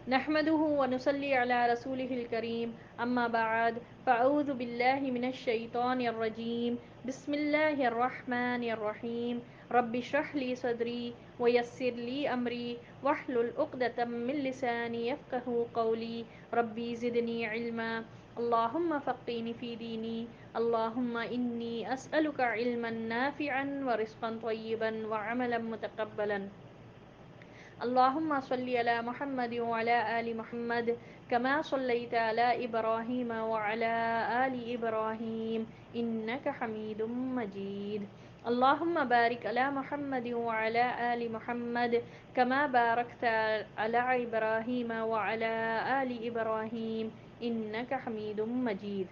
نحمده ونصلي على رسوله الكريم أما بعد فأعوذ بالله من الشيطان الرجيم بسم الله الرحمن الرحيم رب اشرح لي صدري ويسر لي أمري واحلل عقدة من لساني يفقه قولي ربي زدني علما اللهم فقهني في ديني اللهم إني أسألك علما نافعا ورزقا طيبا وعملا متقبلا اللهم صل على محمد وعلى آل محمد كما صليت على إبراهيم وعلى آل إبراهيم إنك حميد مجيد اللهم بارك على محمد وعلى آل محمد كما باركت على إبراهيم وعلى آل إبراهيم إنك حميد مجيد.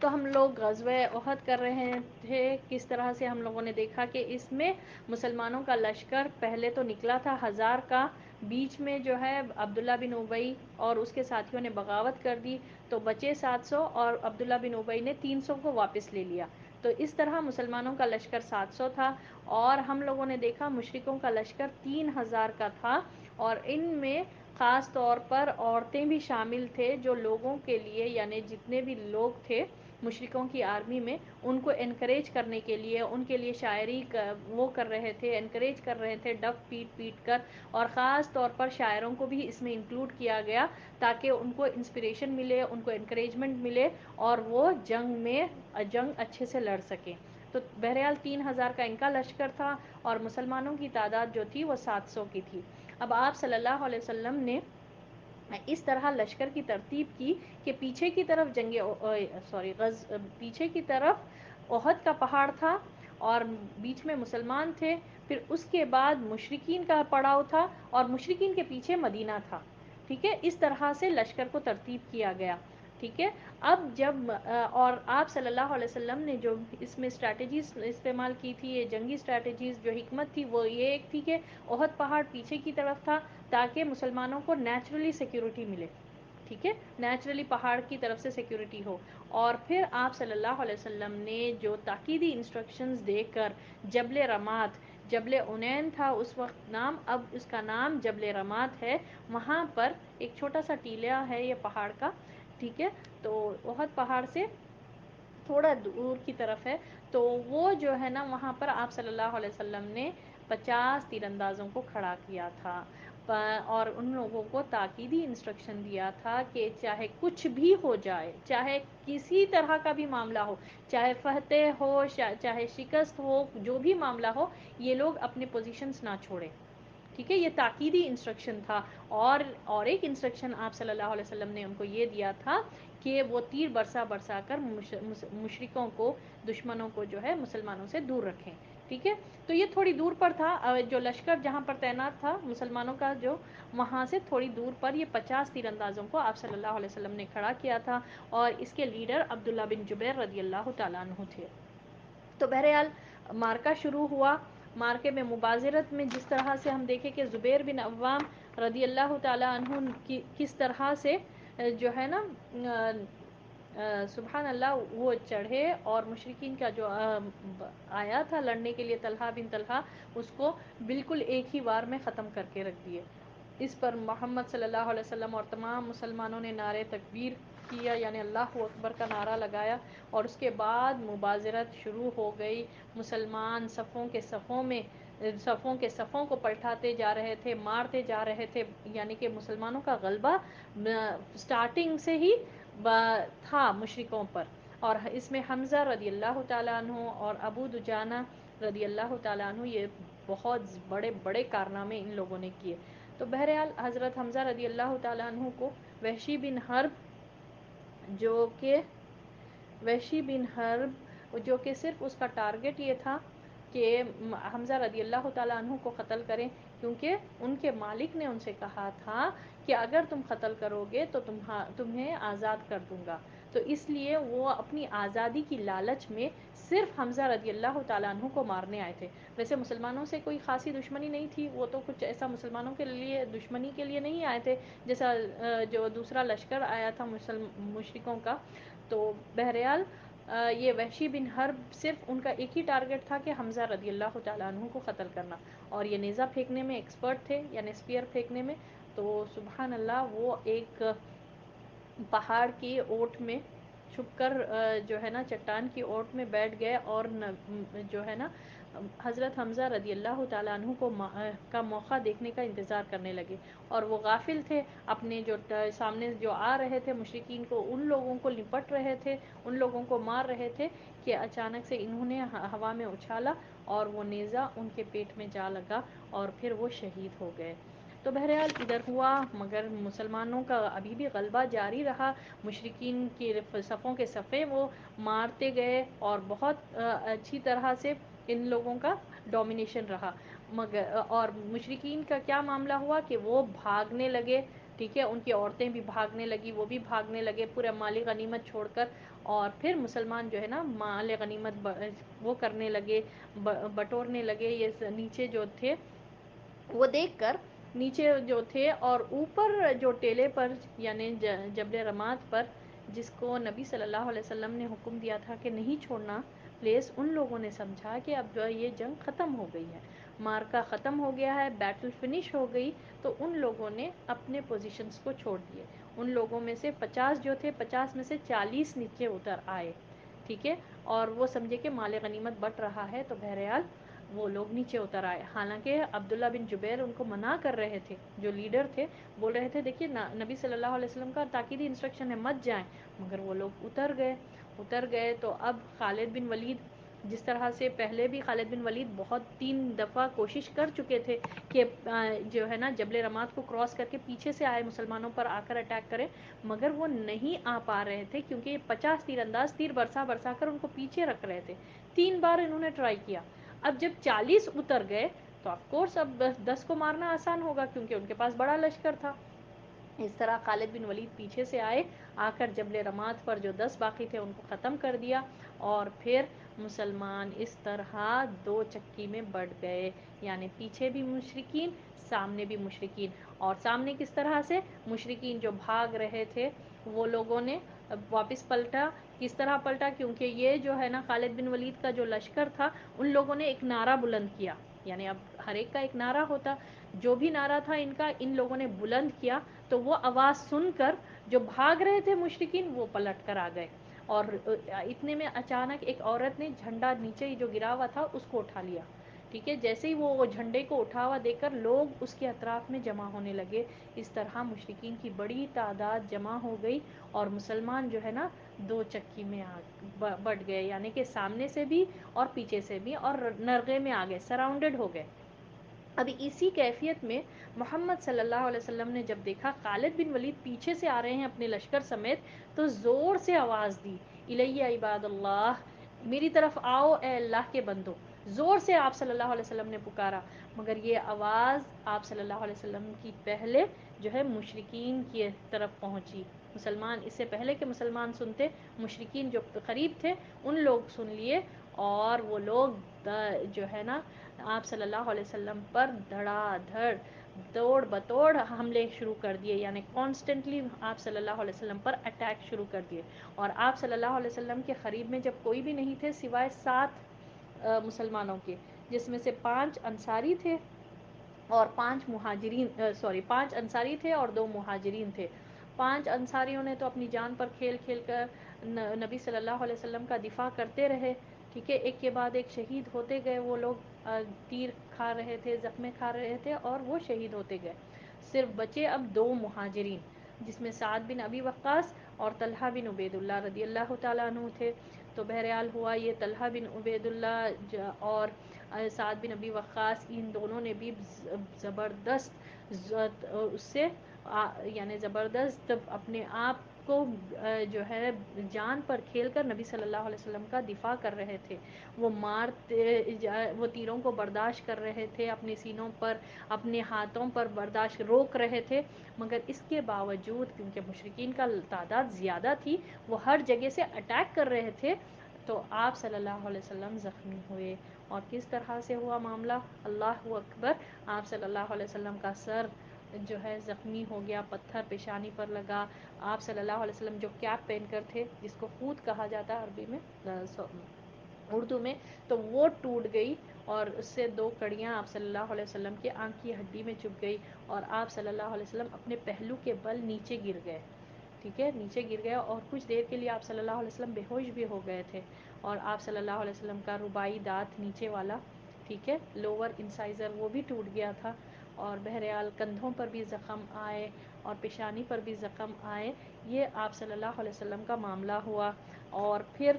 تو ہم لوگ غزوہ احد کر رہے تھے. کس طرح سے ہم لوگوں نے دیکھا کہ اس میں مسلمانوں کا لشکر پہلے تو نکلا تھا 1000 کا، بیچ میں جو ہے عبداللہ بن ابی اور اس کے ساتھیوں نے بغاوت کر دی تو بچے 700 اور عبداللہ بن ابی نے 300 کو واپس لے لیا. تو اس طرح مسلمانوں کا لشکر 700 تھا اور ہم لوگوں نے دیکھا مشرکوں کا لشکر 3000 کا تھا اور ان میں خاص طور پر عورتیں بھی شامل تھے جو لوگوں کے لیے یعنی جتنے بھی لوگ تھے مشرکوں کی آرمی میں ان کو انکریج کرنے کے لیے ان کے لیے شاعری وہ کر رہے تھے، انکریج کر رہے تھے ڈف پیٹ پیٹ کر، اور خاص طور پر شاعروں کو بھی اس میں انکلوڈ کیا گیا تاکہ ان کو انسپریشن ملے، ان کو انکریجمنٹ ملے اور وہ جنگ اچھے سے لڑ سکیں. تو بہرحال 3000 کا ان کا لشکر تھا اور مسلمانوں کی تعداد جو تھی وہ 700 کی تھی. اب آپ صلی اللہ علیہ وسلم نے اس طرح لشکر کی ترتیب کی کہ پیچھے کی طرف پیچھے کی طرف احد کا پہاڑ تھا اور بیچ میں مسلمان تھے، پھر اس کے بعد مشرکین کا پڑاؤ تھا اور مشرکین کے پیچھے مدینہ تھا. ٹھیک ہے، اس طرح سے لشکر کو ترتیب کیا گیا. ٹھیک ہے، اب جب اور آپ صلی اللہ علیہ وسلم نے جو اس میں اسٹریٹجیز استعمال کی تھی، یہ جنگی اسٹریٹجیز جو حکمت تھی وہ یہ ایک تھی کہ احد پہاڑ پیچھے کی طرف تھا تاکہ مسلمانوں کو نیچرلی سیکیورٹی ملے. ٹھیک ہے، نیچرلی پہاڑ کی طرف سے سیکیورٹی ہو. اور پھر آپ صلی اللہ علیہ وسلم نے جو تاکیدی انسٹرکشنز دے کر جبل رمات، جبل عنین تھا اس وقت نام، اب اس کا نام جبل رمات ہے، وہاں پر ایک چھوٹا سا ٹیلہ ہے یہ پہاڑ کا. ٹھیک ہے، تو احد پہاڑ سے تھوڑا دور کی طرف ہے. تو وہ جو ہے نا وہاں پر آپ صلی اللہ علیہ وسلم نے 50 تیر اندازوں کو کھڑا کیا تھا اور ان لوگوں کو تاکیدی انسٹرکشن دیا تھا کہ چاہے کچھ بھی ہو جائے، چاہے کسی طرح کا بھی معاملہ ہو، چاہے فتح ہو چاہے شکست ہو، جو بھی معاملہ ہو، یہ لوگ اپنے پوزیشنز نہ چھوڑیں. ٹھیک ہے، یہ تاکیدی انسٹرکشن تھا. اور ایک انسٹرکشن آپ صلی اللہ علیہ وسلم نے ان کو یہ دیا تھا کہ وہ تیر برسا کر مشرکوں کو، دشمنوں کو جو ہے مسلمانوں سے دور رکھیں. ٹھیک ہے، تو یہ تھوڑی دور پر تھا جو لشکر جہاں پر تعینات تھا مسلمانوں کا، جو وہاں سے تھوڑی دور پر یہ 50 تیر اندازوں کو آپ صلی اللہ علیہ وسلم نے کھڑا کیا تھا اور اس کے لیڈر عبداللہ بن جبیر رضی اللہ تعالیٰ عنہ تھے. تو بہرحال مارکا شروع ہوا. مارکے میں مبازرت میں جس طرح سے ہم دیکھیں کہ زبیر بن عوام رضی اللہ تعالیٰ عنہ کس طرح سے جو ہے نا سبحان اللہ وہ چڑھے اور مشرکین کا جو آیا تھا لڑنے کے لیے طلحہ بن طلحہ، اس کو بالکل ایک ہی وار میں ختم کر کے رکھ دیے. اس پر محمد صلی اللہ علیہ وسلم اور تمام مسلمانوں نے نعرے تکبیر کیا یعنی اللہ اکبر کا نعرہ لگایا اور اس کے بعد مبازرت شروع ہو گئی. مسلمان صفوں کے صفوں کو پلٹاتے جا رہے تھے، مارتے جا رہے تھے، یعنی کہ مسلمانوں کا غلبہ سٹارٹنگ سے ہی تھا مشرکوں پر. اور اس میں حمزہ رضی اللہ تعالیٰ عنہ اور ابو دجانہ رضی اللہ تعالیٰ عنہ، یہ بہت بڑے بڑے کارنامے ان لوگوں نے کیے. تو بہرحال حضرت حمزہ رضی اللہ تعالیٰ عنہ کو وحشی بن حرب جو کہ صرف اس کا ٹارگٹ یہ تھا کہ حمزہ رضی اللہ تعالیٰ عنہ کو قتل کریں، کیونکہ ان کے مالک نے ان سے کہا تھا کہ اگر تم قتل کرو گے تو تمہیں آزاد کر دوں گا. تو اس لیے وہ اپنی آزادی کی لالچ میں صرف حمزہ رضی اللہ تعالیٰ عنہ کو مارنے آئے تھے. ویسے مسلمانوں سے کوئی خاصی دشمنی نہیں تھی، وہ تو کچھ ایسا مسلمانوں کے لیے دشمنی کے لیے نہیں آئے تھے جیسا جو دوسرا لشکر آیا تھا مشرکوں کا. تو بہرحال یہ وحشی بن حرب صرف ان کا ایک ہی ٹارگٹ تھا کہ حمزہ رضی اللہ تعالیٰ عنہ کو قتل کرنا، اور یہ نیزہ پھینکنے میں ایکسپرٹ تھے یعنی اسپیئر پھینکنے میں. تو سبحان اللہ وہ ایک پہاڑ کی اوٹ میں چھپ کر جو ہے نا چٹان کی اوٹ میں بیٹھ گئے اور جو ہے نا حضرت حمزہ رضی اللہ تعالیٰ عنہ کو کا موقع دیکھنے کا انتظار کرنے لگے، اور وہ غافل تھے اپنے جو سامنے جو آ رہے تھے مشرکین کو، ان لوگوں کو لپٹ رہے تھے، ان لوگوں کو مار رہے تھے کہ اچانک سے انہوں نے ہوا میں اچھالا اور وہ نیزہ ان کے پیٹ میں جا لگا اور پھر وہ شہید ہو گئے۔ تو بہرحال ادھر ہوا، مگر مسلمانوں کا ابھی بھی غلبہ جاری رہا، مشرکین کی صفوں کے صفیں وہ مارتے گئے اور بہت اچھی طرح سے ان لوگوں کا ڈومینیشن رہا۔ مگر اور مشرکین کا کیا معاملہ ہوا کہ وہ بھاگنے لگے، ٹھیک ہے، ان کی عورتیں بھی بھاگنے لگی، وہ بھی بھاگنے لگے پورے مال غنیمت چھوڑ کر، اور پھر مسلمان جو ہے نا مال غنیمت وہ کرنے لگے، بٹورنے لگے۔ یہ نیچے جو تھے وہ دیکھ کر نیچے جو تھے اور اوپر جو ٹیلے پر یعنی جبل رماد پر جس کو نبی صلی اللہ علیہ وسلم نے حکم دیا تھا کہ نہیں چھوڑنا پلیس، ان لوگوں نے سمجھا کہ اب جو یہ جنگ ختم ہو گئی ہے، مارکا ختم ہو گیا ہے، بیٹل فنش ہو گئی، تو ان لوگوں نے اپنے پوزیشنز کو چھوڑ دیے۔ ان لوگوں میں سے 50 جو تھے، 50 میں سے 40 نیچے اتر آئے، ٹھیک ہے، اور وہ سمجھے کہ مال غنیمت بٹ رہا ہے، تو بہرحال وہ لوگ نیچے اتر آئے۔ حالانکہ عبداللہ بن جبیر ان کو منع کر رہے تھے، جو لیڈر تھے بول رہے تھے دیکھیے نبی صلی اللہ علیہ وسلم کا تاکیدی انسٹرکشن ہے مت جائیں، مگر وہ لوگ اتر گئے۔ تو اب خالد بن ولید جس طرح سے پہلے بھی خالد بن ولید بہت 3 دفعہ کوشش کر چکے تھے کہ جو ہے نا جبل رماد کو کراس کر کے پیچھے سے آئے مسلمانوں پر آ کر اٹیک کرے، مگر وہ نہیں آ پا رہے تھے کیونکہ یہ 50 تیر انداز تیر برسا کر ان کو پیچھے رکھ رہے تھے۔ 3 بار انہوں نے ٹرائی کیا، اب جب 40 اتر گئے تو آف کورس اب 10 کو مارنا آسان ہوگا کیونکہ ان کے پاس بڑا لشکر تھا۔ اس طرح خالد بن ولید پیچھے سے آئے، آ کر جبل رماد پر جو 10 باقی تھے ان کو ختم کر دیا، اور پھر مسلمان اس طرح 2 چکی میں بٹ گئے، یعنی پیچھے بھی مشرکین، سامنے بھی مشرکین۔ اور سامنے کس طرح سے؟ مشرکین جو بھاگ رہے تھے وہ لوگوں نے واپس پلٹا۔ کس طرح پلٹا؟ کیونکہ یہ جو ہے نا خالد بن ولید کا جو لشکر تھا ان لوگوں نے ایک نعرہ بلند کیا، یعنی اب ہر ایک کا ایک نعرہ ہوتا، جو بھی نعرہ تھا ان کا ان لوگوں نے بلند کیا، تو وہ آواز سن کر جو بھاگ رہے تھے مشرکین وہ پلٹ کر آ گئے، اور اتنے میں اچانک ایک عورت نے جھنڈا نیچے ہی جو گرا ہوا تھا اس کو اٹھا لیا، ٹھیک ہے، جیسے ہی وہ جھنڈے کو اٹھا ہوا دیکھ کر لوگ اس کے اطراف میں جمع ہونے لگے۔ اس طرح مشرکین کی بڑی تعداد جمع ہو گئی اور مسلمان جو ہے نا 2 چکی میں بٹ گئے، یعنی کہ سامنے سے بھی اور پیچھے سے بھی، اور نرغے میں آ گئے، سراؤنڈڈ ہو گئے۔ اب اسی کیفیت میں محمد صلی اللہ علیہ وسلم نے جب دیکھا خالد بن ولید پیچھے سے آ رہے ہیں اپنے لشکر سمیت، تو زور سے آواز دی، الیہ عباد اللہ، میری طرف آؤ اے اللہ کے بندو، زور سے آپ صلی اللہ علیہ وسلم نے پکارا، مگر یہ آواز آپ صلی اللہ علیہ وسلم کی پہلے جو ہے مشرکین کی طرف پہنچی۔ مسلمان اس سے پہلے کہ مسلمان سنتے، مشرکین جو قریب تھے ان لوگ سن لیے، اور وہ لوگ جو ہے نا آپ صلی اللہ علیہ وسلم پر دھڑا دھڑ توڑ بتوڑ حملے شروع کر دیے، یعنی کانسٹنٹلی آپ صلی اللہ علیہ وسلم پر اٹیک شروع کر دیے۔ اور آپ صلی اللہ علیہ وسلم کے قریب میں جب کوئی بھی نہیں تھے سوائے 7 مسلمانوں کے، جس میں سے 5 انصاری تھے اور 5 مہاجرین، 5 انصاری تھے اور 2 مہاجرین تھے۔ 5 انصاریوں نے تو اپنی جان پر کھیل کھیل کر نبی صلی اللہ علیہ وسلم کا دفاع کرتے رہے، ٹھیک ہے، ایک کے بعد ایک شہید ہوتے گئے، وہ لوگ تیر کھا رہے تھے، زخمیں کھا رہے تھے اور وہ شہید ہوتے گئے۔ صرف بچے اب 2 مہاجرین، جس میں سعد بن ابی وقاص اور طلحہ بن عبید اللہ رضی اللہ تعالیٰ عنہ تھے۔ تو بہرحال ہوا یہ، طلحہ بن عبید اللہ اور سعد بن ابی وقاص ان دونوں نے بھی زبردست اس سے یعنی زبردست اپنے آپ کو جو ہے جان پر کھیل کر نبی صلی اللہ علیہ وسلم کا دفاع کر رہے تھے۔ وہ وہ تیروں کو برداشت کر رہے تھے اپنے سینوں پر، اپنے ہاتھوں پر برداشت روک رہے تھے، مگر اس کے باوجود کیونکہ مشرکین کا تعداد زیادہ تھی، وہ ہر جگہ سے اٹیک کر رہے تھے، تو آپ صلی اللہ علیہ وسلم زخمی ہوئے۔ اور کس طرح سے ہوا معاملہ؟ اللہ اکبر، آپ صلی اللہ علیہ وسلم کا سر جو ہے زخمی ہو گیا، پتھر پیشانی پر لگا۔ آپ صلی اللہ علیہ وسلم جو کیپ پہن کر تھے جس کو خود کہا جاتا ہے عربی میں، اردو میں، تو وہ ٹوٹ گئی، اور اس سے 2 کڑیاں آپ صلی اللہ علیہ وسلم کے آنکھ کی ہڈی میں چبھ گئی اور آپ صلی اللہ علیہ وسلم اپنے پہلو کے بل نیچے گر گئے. ٹھیک ہے، نیچے گر گیا اور کچھ دیر کے لیے آپ صلی اللہ علیہ وسلم بے ہوش بھی ہو گئے تھے. اور آپ صلی اللہ علیہ وسلم کا رباعی دانت نیچے والا، ٹھیک ہے، لوور انسائزر، وہ بھی ٹوٹ گیا تھا. اور بہرحال کندھوں پر بھی زخم آئے اور پیشانی پر بھی زخم آئے. یہ آپ صلی اللہ علیہ وسلم کا معاملہ ہوا. اور پھر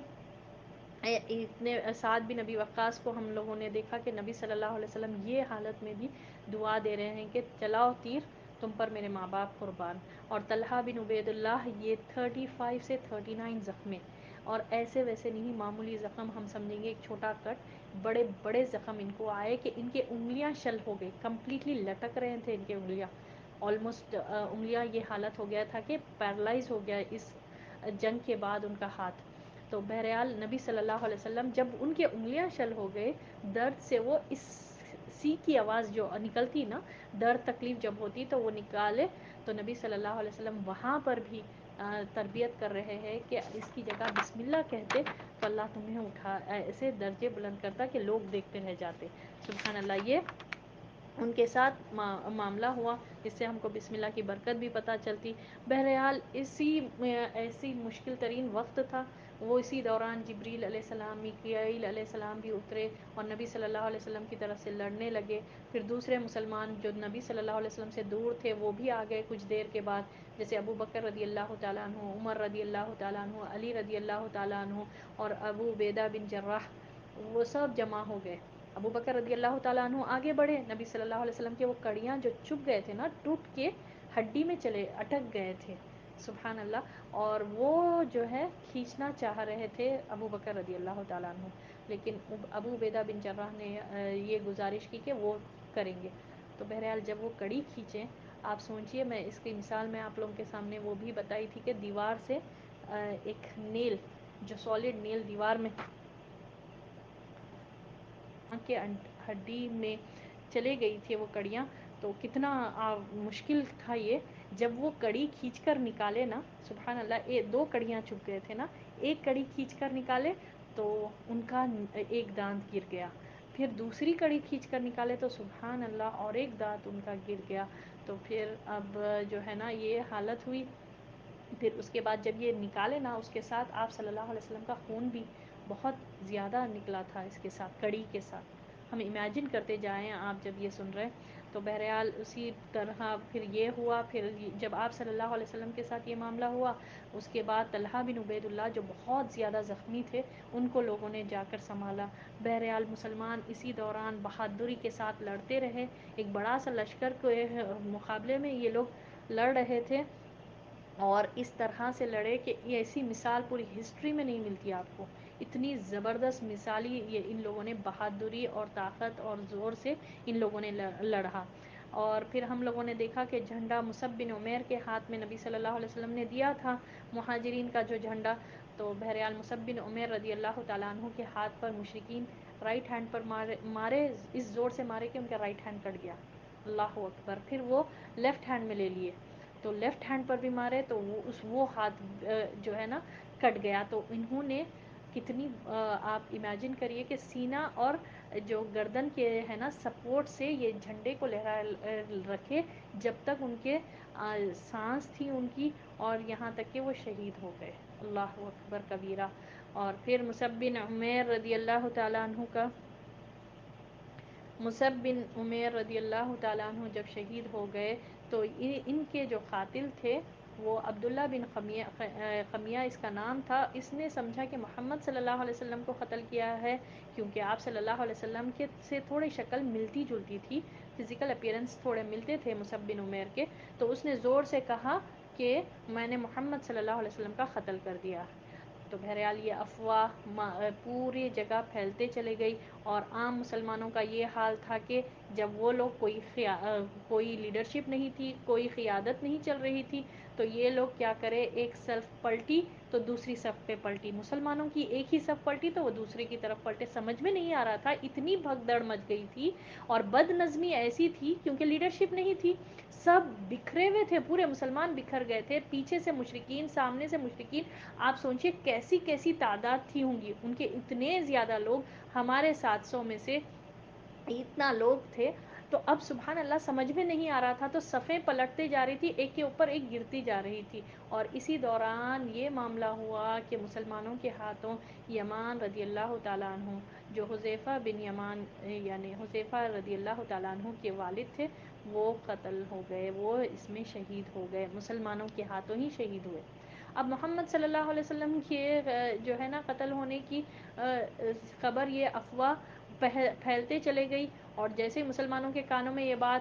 اتنے سعد بن ابی وقاص کو ہم لوگوں نے دیکھا کہ نبی صلی اللہ علیہ وسلم یہ حالت میں بھی دعا دے رہے ہیں کہ چلاؤ تیر تم پر میرے ماں باپ قربان. اور طلحہ بن عبید اللہ یہ 35 سے 39 زخمیں، اور ایسے ویسے نہیں معمولی زخم، ہم سمجھیں گے ایک چھوٹا کٹ، بڑے بڑے زخم ان کو آئے کہ ان کے انگلیاں شل ہو گئی، کمپلیٹلی لٹک رہے تھے ان کے انگلیاں، آلموسٹ انگلیاں، یہ حالت ہو گیا تھا کہ پیرالائز ہو گیا اس جنگ کے بعد ان کا ہاتھ. تو بہرحال نبی صلی اللہ علیہ وسلم جب ان کے انگلیاں شل ہو گئے درد سے، وہ اس سی کی آواز جو نکلتی نا، درد تکلیف جب ہوتی تو وہ نکالے، تو نبی صلی اللہ علیہ وسلم وہاں پر بھی تربیت کر رہے ہیں کہ اس کی جگہ بسم اللہ کہتے تو اللہ تمہیں اٹھا ایسے درجے بلند کرتا کہ لوگ دیکھتے رہ جاتے. سبحان اللہ. یہ ان کے ساتھ معاملہ ہوا، اس سے ہم کو بسم اللہ کی برکت بھی پتہ چلتی. بہرحال ایسی مشکل ترین وقت تھا، وہ اسی دوران جبریل علیہ السلام، میکائیل علیہ السلام بھی اترے اور نبی صلی اللہ علیہ وسلم کی طرف سے لڑنے لگے. پھر دوسرے مسلمان جو نبی صلی اللہ علیہ وسلم سے دور تھے وہ بھی آ گئے کچھ دیر کے بعد، جیسے ابو بکر رضی اللہ تعالیٰ عنہ، عمر رضی اللہ تعالیٰ عنہ، علی رضی اللہ تعالیٰ عنہ اور ابو عبیدہ بن جراح، وہ سب جمع ہو گئے. ابو بکر رضی اللہ تعالیٰ عنہ آگے بڑھے، نبی صلی اللہ علیہ وسلم کے وہ کڑیاں جو چبھ گئے تھے نا، ٹوٹ کے ہڈی میں چلے اٹک گئے تھے. سبحان اللہ. اور وہ جو ہے کھینچنا چاہ رہے تھے ابو بکر رضی اللہ تعالیٰ عنہ، لیکن ابو عبیدہ بن جراح نے یہ گزارش کی کہ وہ کریں گے. تو بہرحال جب وہ کڑی کھینچیں، آپ سوچئے، میں اس کی مثال میں آپ لوگوں کے سامنے وہ بھی بتائی تھی کہ دیوار سے ایک نیل، جو سالڈ نیل دیوار میں کے ہڈی میں چلے گئی تھی وہ کڑیاں، تو کتنا مشکل تھا یہ. جب وہ کڑی کھینچ کر نکالے نا، سبحان اللہ، 2 کڑیاں چپ گئے تھے نا، ایک کڑی کھینچ کر نکالے تو ان کا ایک دانت گر گیا. پھر دوسری کڑی کھینچ کر نکالے تو سبحان اللہ اور ایک دانت ان کا گر گیا. تو پھر اب جو ہے نا یہ حالت ہوئی. پھر اس کے بعد جب یہ نکالے نا، اس کے ساتھ آپ صلی اللہ علیہ وسلم کا خون بھی بہت زیادہ نکلا تھا اس کے ساتھ، کڑی کے ساتھ. ہم امیجن کرتے جائیں آپ جب یہ سن رہے ہیں. تو بہرحال اسی طرح پھر یہ ہوا. پھر جب آپ صلی اللہ علیہ وسلم کے ساتھ یہ معاملہ ہوا، اس کے بعد طلحہ بن عبید اللہ جو بہت زیادہ زخمی تھے، ان کو لوگوں نے جا کر سنبھالا. بہرحال مسلمان اسی دوران بہادری کے ساتھ لڑتے رہے. ایک بڑا سا لشکر کے مقابلے میں یہ لوگ لڑ رہے تھے، اور اس طرح سے لڑے کہ ایسی مثال پوری ہسٹری میں نہیں ملتی آپ کو. اتنی زبردست مثالی یہ ان لوگوں نے بہادری اور طاقت اور زور سے ان لوگوں نے لڑا. اور پھر ہم لوگوں نے دیکھا کہ جھنڈا مصعب بن عمیر کے ہاتھ میں نبی صلی اللہ علیہ وسلم نے دیا تھا، مہاجرین کا جو جھنڈا. تو بہرحال مصعب بن عمیر رضی اللہ تعالیٰ عنہ کے ہاتھ پر مشرکین رائٹ ہینڈ پر مارے، اس زور سے مارے کہ ان کا رائٹ ہینڈ کٹ گیا. اللہ اکبر. پھر وہ لیفٹ ہینڈ میں لے لیے، تو لیفٹ ہینڈ پر بھی مارے تو وہ ہاتھ جو ہے نا کٹ گیا. تو انہوں نے کتنی، آپ امیجن کریے کہ سینہ اور جو گردن کے ہے نا سپورٹ سے یہ جھنڈے کو لہرا رکھے جب تک ان کے سانس تھی ان کی، اور یہاں تک کہ وہ شہید ہو گئے. اللہ اکبر کبیرہ. اور پھر مصعب بن عمیر رضی اللہ تعالیٰ عنہ کا، مصعب بن عمیر رضی اللہ تعالیٰ عنہ جب شہید ہو گئے تو ان کے جو قاتل تھے وہ عبداللہ بن خمیہ اس کا نام تھا. اس نے سمجھا کہ محمد صلی اللہ علیہ وسلم کو قتل کیا ہے، کیونکہ آپ صلی اللہ علیہ وسلم کے سے تھوڑی شکل ملتی جلتی تھی، فزیکل اپیرنس تھوڑے ملتے تھے مصعب بن عمیر کے. تو اس نے زور سے کہا کہ میں نے محمد صلی اللہ علیہ وسلم کا قتل کر دیا. تو بہرحال یہ افواہ پوری جگہ پھیلتے چلے گئی، اور عام مسلمانوں کا یہ حال تھا کہ جب وہ لوگ کوئی لیڈرشپ نہیں تھی، کوئی قیادت نہیں چل رہی تھی، تو یہ لوگ کیا کرے، ایک صف پلٹی تو دوسری صف پہ پلٹی، مسلمانوں کی ایک ہی صف پلٹی تو وہ دوسرے کی طرف پلٹے. سمجھ میں نہیں آ رہا تھا، اتنی بھگدڑ مچ گئی تھی، اور بد نظمی ایسی تھی کیونکہ لیڈرشپ نہیں تھی، سب بکھرے ہوئے تھے، پورے مسلمان بکھر گئے تھے، پیچھے سے مشرکین، سامنے سے مشرکین. آپ سوچئے کیسی کیسی تعداد تھی ہوں گی ان کے، اتنے زیادہ لوگ. ہمارے 700 میں سے اتنا لوگ تھے. تو اب سبحان اللہ سمجھ میں نہیں آ رہا تھا، تو صفیں پلٹتے جا رہی تھی، ایک کے اوپر ایک گرتی جا رہی تھی. اور اسی دوران یہ معاملہ ہوا کہ مسلمانوں کے ہاتھوں یمان رضی اللہ تعالیٰ عنہ، جو حذیفہ بن یمان یعنی حذیفہ رضی اللہ تعالیٰ عنہ کے والد تھے، وہ قتل ہو گئے، وہ اس میں شہید ہو گئے، مسلمانوں کے ہاتھوں ہی شہید ہوئے. اب محمد صلی اللہ علیہ وسلم کے جو ہے نا قتل ہونے کی خبر، یہ افواہ پھیلتے چلے گئی. اور جیسے مسلمانوں کے کانوں میں یہ بات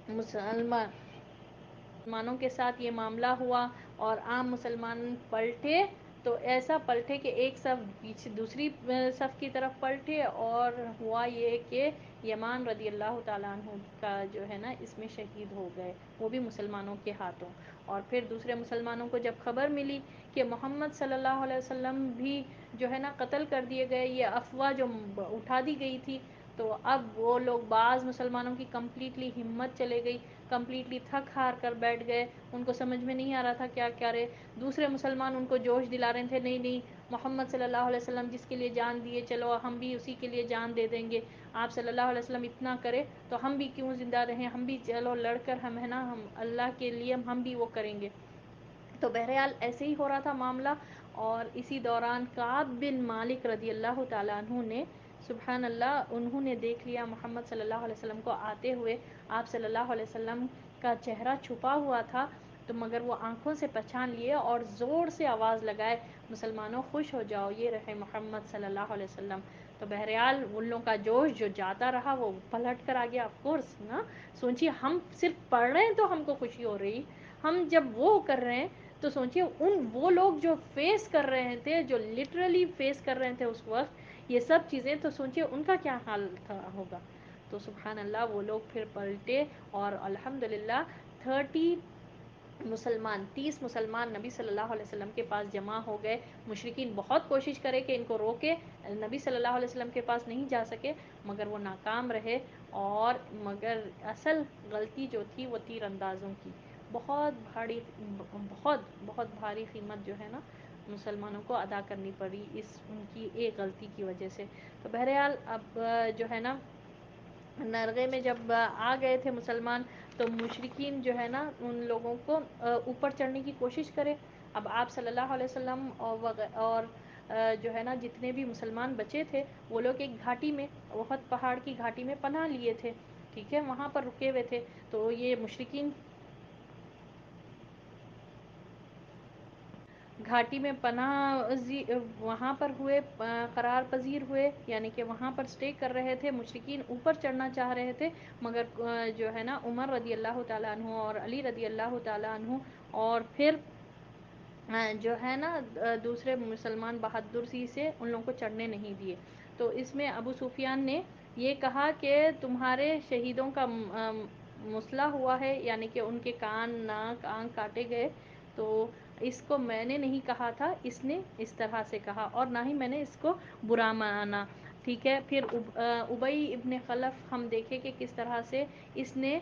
مسلمانوں کے ساتھ یہ معاملہ ہوا اور عام مسلمان پلٹے، تو ایسا پلٹے کہ ایک صف پیچھے دوسری صف کی طرف پلٹے، اور ہوا یہ کہ یمان رضی اللہ تعالیٰ عنہ کا جو ہے نا اس میں شہید ہو گئے، وہ بھی مسلمانوں کے ہاتھوں. اور پھر دوسرے مسلمانوں کو جب خبر ملی کہ محمد صلی اللہ علیہ وسلم بھی جو ہے نا قتل کر دیے گئے، یہ افواہ جو اٹھا دی گئی تھی، تو اب وہ لوگ بعض مسلمانوں کی کمپلیٹلی ہمت چلے گئی، کمپلیٹلی تھک ہار کر بیٹھ گئے، ان کو سمجھ میں نہیں آ رہا تھا کیا کیا رہے. دوسرے مسلمان ان کو جوش دلا رہے تھے، نہیں نہیں، محمد صلی اللہ علیہ وسلم جس کے لیے جان دیے، چلو ہم بھی اسی کے لیے جان دے دیں گے. آپ صلی اللہ علیہ وسلم اتنا کرے تو ہم بھی کیوں زندہ رہیں، ہم بھی چلو لڑ کر ہم ہے نا، ہم اللہ کے لیے ہم بھی وہ کریں گے. تو بہرحال ایسے ہی ہو رہا تھا معاملہ. اور اسی دوران کعب بن مالک رضی اللہ تعالیٰ عنہ نے سبحان اللہ، انہوں نے دیکھ لیا محمد صلی اللہ علیہ وسلم کو آتے ہوئے. آپ صلی اللہ علیہ وسلم کا چہرہ چھپا ہوا تھا، تو مگر وہ آنکھوں سے پہچان لیے اور زور سے آواز لگائے، مسلمانوں خوش ہو جاؤ، یہ رہے محمد صلی اللہ علیہ وسلم. تو بہرحال ان لوگوں کا جوش جو جاتا رہا وہ پلٹ کر آ گیا. آف کورس نا، سوچیے ہم صرف پڑھ رہے ہیں تو ہم کو خوشی ہو رہی، ہم جب وہ کر رہے ہیں تو سوچیے وہ لوگ جو فیس کر رہے تھے، جو لٹرلی فیس کر رہے تھے اس وقت یہ سب چیزیں، تو سوچیے ان کا کیا حال ہوگا. تو سبحان اللہ وہ لوگ پھر پلٹے، اور الحمدللہ 30 مسلمان نبی صلی اللہ علیہ وسلم کے پاس جمع ہو گئے. مشرکین بہت کوشش کرے کہ ان کو روکے، نبی صلی اللہ علیہ وسلم کے پاس نہیں جا سکے، مگر وہ ناکام رہے. اور مگر اصل غلطی جو تھی وہ تیر اندازوں کی، بہت بہت بھاری قیمت جو ہے نا مسلمانوں کو ادا کرنی پڑی اس ان کی ایک غلطی کی وجہ سے. تو بہرحال اب جو ہے نا نرغے میں جب آ گئے تھے مسلمان، تو مشرکین جو ہے نا ان لوگوں کو اوپر چڑھنے کی کوشش کرے. اب آپ صلی اللہ علیہ وسلم اور جو ہے نا جتنے بھی مسلمان بچے تھے، وہ لوگ ایک گھاٹی میں، بہت پہاڑ کی گھاٹی میں پناہ لیے تھے، ٹھیک ہے، وہاں پر رکے ہوئے تھے. تو یہ مشرکین گھاٹی میں وہاں پر ہوئے، قرار پذیر ہوئے، یعنی کہ وہاں پر سٹے کر رہے تھے. مشرکین اوپر چڑھنا چاہ رہے تھے، مگر جو ہے نا عمر رضی اللہ تعالیٰ عنہ اور علی رضی اللہ تعالیٰ عنہ اور پھر جو ہے نا دوسرے مسلمان بہادری سے ان لوگوں کو چڑھنے نہیں دیے. تو اس میں ابو سفیان نے یہ کہا کہ تمہارے شہیدوں کا مسئلہ ہوا ہے، یعنی کہ ان کے کان ناک آنکھ کاٹے گئے، تو اس کو میں نے نہیں کہا تھا، اس نے اس طرح سے کہا، اور نہ ہی میں نے اس کو برا مانا، ٹھیک ہے. پھر ابی ابن خلف ہم دیکھیں کہ کس طرح سے اس نے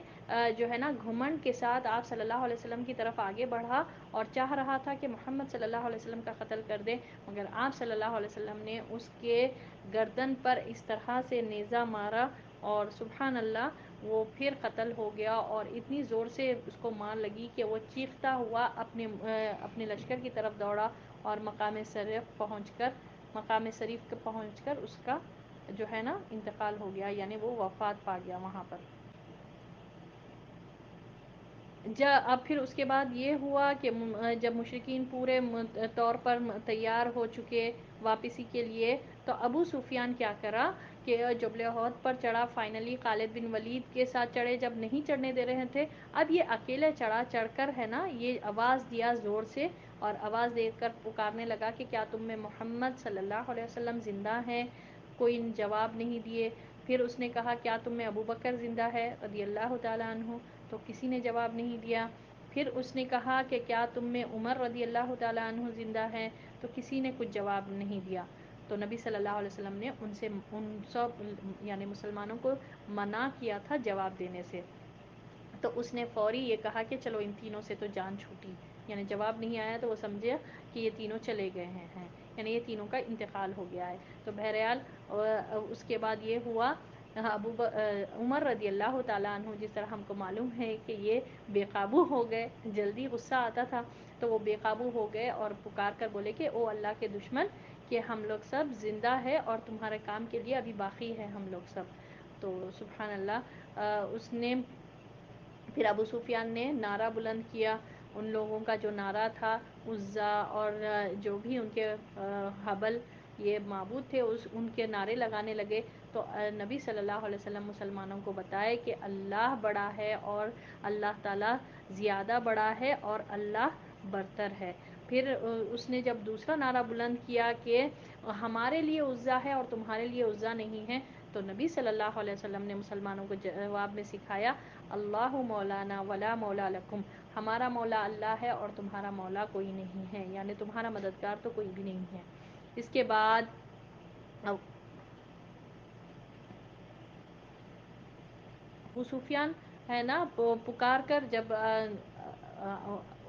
جو ہے نا گھمنڈ کے ساتھ آپ صلی اللہ علیہ وسلم کی طرف آگے بڑھا اور چاہ رہا تھا کہ محمد صلی اللہ علیہ وسلم کا قتل کر دے، مگر آپ صلی اللہ علیہ وسلم نے اس کے گردن پر اس طرح سے نیزہ مارا، اور سبحان اللہ وہ پھر قتل ہو گیا. اور اتنی زور سے اس کو مار لگی کہ وہ چیختا ہوا اپنے لشکر کی طرف دوڑا، اور مقام شریف پہنچ کر اس کا جو ہے نا انتقال ہو گیا، یعنی وہ وفات پا گیا وہاں پر. اب پھر اس کے بعد یہ ہوا کہ جب مشرکین پورے طور پر تیار ہو چکے واپسی کے لیے، تو ابو سفیان کیا کرا کہ جبل احد پر چڑھا. فائنلی خالد بن ولید کے ساتھ چڑھے، جب نہیں چڑھنے دے رہے تھے، اب یہ اکیلے چڑھا، چڑھ کر ہے نا یہ آواز دیا زور سے، اور آواز دے کر پکارنے لگا کہ کیا تم میں محمد صلی اللہ علیہ وسلم زندہ ہیں؟ کوئی جواب نہیں دیے. پھر اس نے کہا کیا تم میں ابو بکر زندہ ہے رضی اللہ تعالیٰ عنہ؟ تو کسی نے جواب نہیں دیا. پھر اس نے کہا کہ کیا تم میں عمر رضی اللہ تعالیٰ عنہ زندہ ہے؟ تو کسی نے کچھ جواب نہیں دیا. تو نبی صلی اللہ علیہ وسلم نے ان سب یعنی مسلمانوں کو منع کیا تھا جواب دینے سے. تو اس نے فوری یہ کہا کہ چلو ان تینوں سے تو جان چھوٹی، یعنی جواب نہیں آیا تو وہ سمجھے کہ یہ تینوں چلے گئے ہیں. یعنی یہ تینوں کا انتقال ہو گیا ہے۔ تو بہرحال اس کے بعد یہ ہوا عمر رضی اللہ تعالیٰ عنہ، جس طرح ہم کو معلوم ہے کہ یہ بے قابو ہو گئے، جلدی غصہ آتا تھا تو وہ بے قابو ہو گئے اور پکار کر بولے کہ او اللہ کے دشمن، کہ ہم لوگ سب زندہ ہے اور تمہارے کام کے لیے ابھی باقی ہے ہم لوگ سب۔ تو سبحان اللہ، اس نے پھر ابو سفیان نے نعرہ بلند کیا، ان لوگوں کا جو نعرہ تھا، عزا اور جو بھی ان کے حبل یہ معبود تھے ان کے نعرے لگانے لگے۔ تو نبی صلی اللہ علیہ وسلم مسلمانوں کو بتائے کہ اللہ بڑا ہے اور اللہ تعالیٰ زیادہ بڑا ہے اور اللہ برتر ہے۔ پھر اس نے جب دوسرا نعرہ بلند کیا کہ ہمارے لیے عزا ہے اور تمہارے لیے عزا نہیں ہے، تو نبی صلی اللہ علیہ وسلم نے مسلمانوں کو جواب میں سکھایا، اللہ مولانا ولا مولا لکم، ہمارا مولا اللہ ہے اور تمہارا مولا کوئی نہیں ہے، یعنی تمہارا مددگار تو کوئی بھی نہیں ہے۔ اس کے بعد ابو سفیان ہے نا پکار کر جب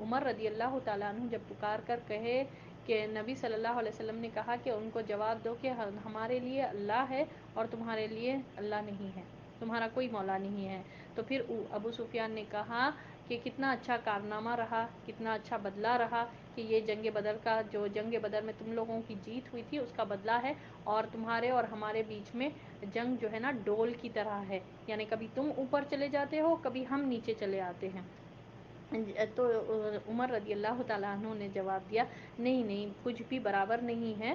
عمر رضی اللہ تعالیٰ عنہ جب پکار کر کہے کہ نبی صلی اللہ علیہ وسلم نے کہا کہ ان کو جواب دو کہ ہمارے لیے اللہ ہے اور تمہارے لیے اللہ نہیں ہے، تمہارا کوئی مولا نہیں ہے، تو پھر ابو سفیان نے کہا کہ کتنا اچھا کارنامہ رہا، کتنا اچھا بدلہ رہا کہ یہ جنگ بدر کا، جو جنگ بدر میں تم لوگوں کی جیت ہوئی تھی اس کا بدلہ ہے، اور تمہارے اور ہمارے بیچ میں جنگ جو ہے نا ڈول کی طرح ہے، یعنی کبھی تم اوپر چلے جاتے ہو، کبھی ہم نیچے چلے آتے ہیں۔ تو عمر رضی اللہ تعالیٰ عنہ نے جواب دیا، نہیں نہیں، کچھ بھی برابر نہیں ہے،